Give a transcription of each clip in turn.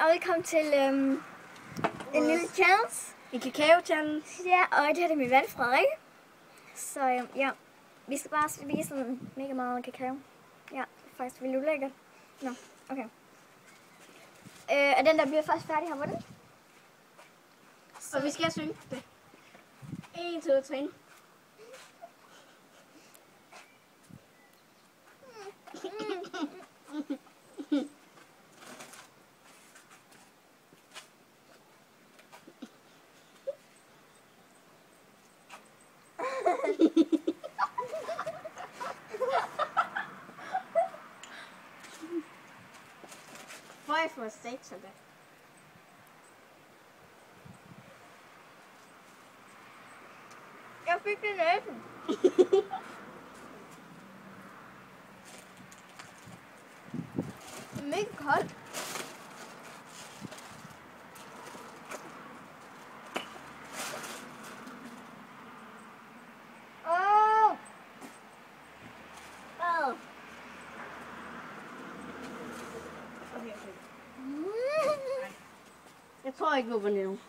og velkommen til en lille challenge. En kakao-challenge. Ja, og det her er min ven Frederik. Så ja, vi skal bare spise sådan mega meget kakao. Ja, faktisk vildt ulækkert. Nå, okay. Og den der bliver først færdig her, hvordan? Og vi skal synge det. 1, 2, 3. Why for sakes of it? Jeg fik det i næsen. Det er mega koldt. Jeg tror ikke, vi var nede.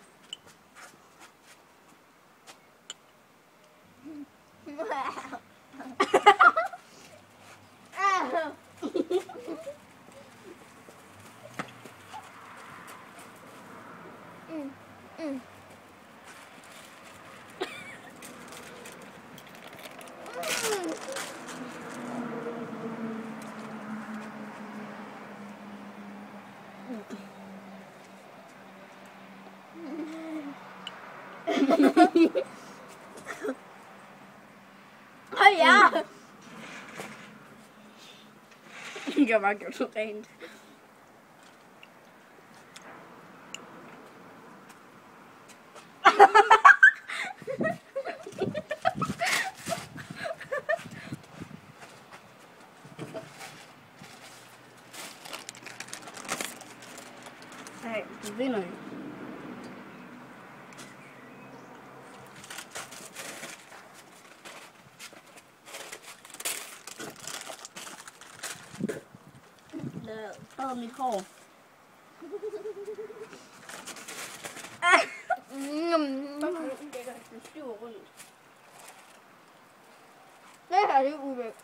Åh ja! Jeg har bare gjort så rent. Nej, du vinder jo. Hvad er mit hår? Den flyver rundt. Det her er ulækkert.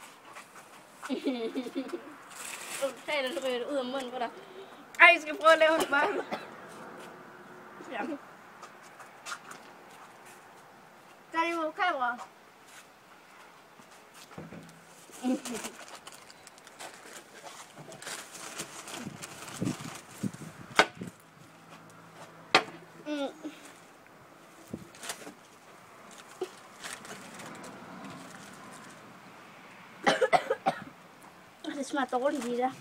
Tag den ryger ud af munden på dig. Ej, jeg skal prøve at lave en smag. Ja. Der er jo kamera. Det smager dårligt i det.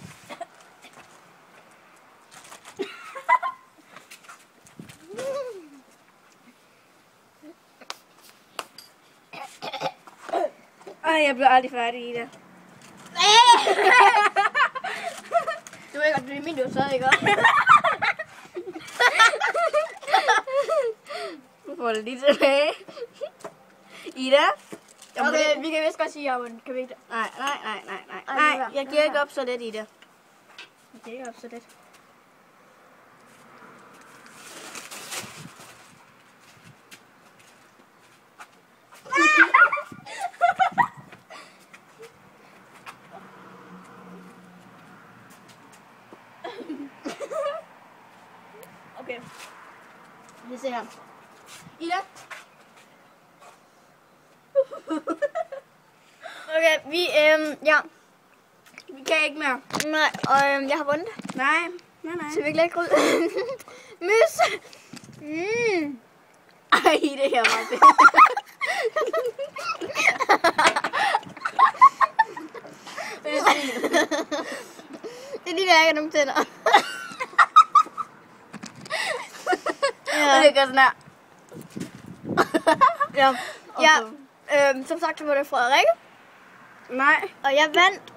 Ej, jeg bliver aldrig færdig i det. Du ved godt, det er min, du så ikke også? Nu får det lige tilbage. Ida? Okay, vi kan vist godt sige, men kan vi ikke det? Nej. Nej, jeg giver ikke op så let, Ida. Jeg giver ikke op så let. Okay. Vi ser her. Ida? Okay, ja. Vi kan ikke mere. Nej, og jeg har vundet. Nej. Så vi kan lægge ud. Mys! Ej, det her var det. Det er lige der, jeg har nogle tænder. Ja. Og det gør sådan her. Ja. Som sagt, så var det Frederik. Nej. Og jeg vandt.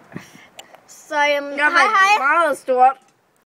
Så jeg hej. meget stort.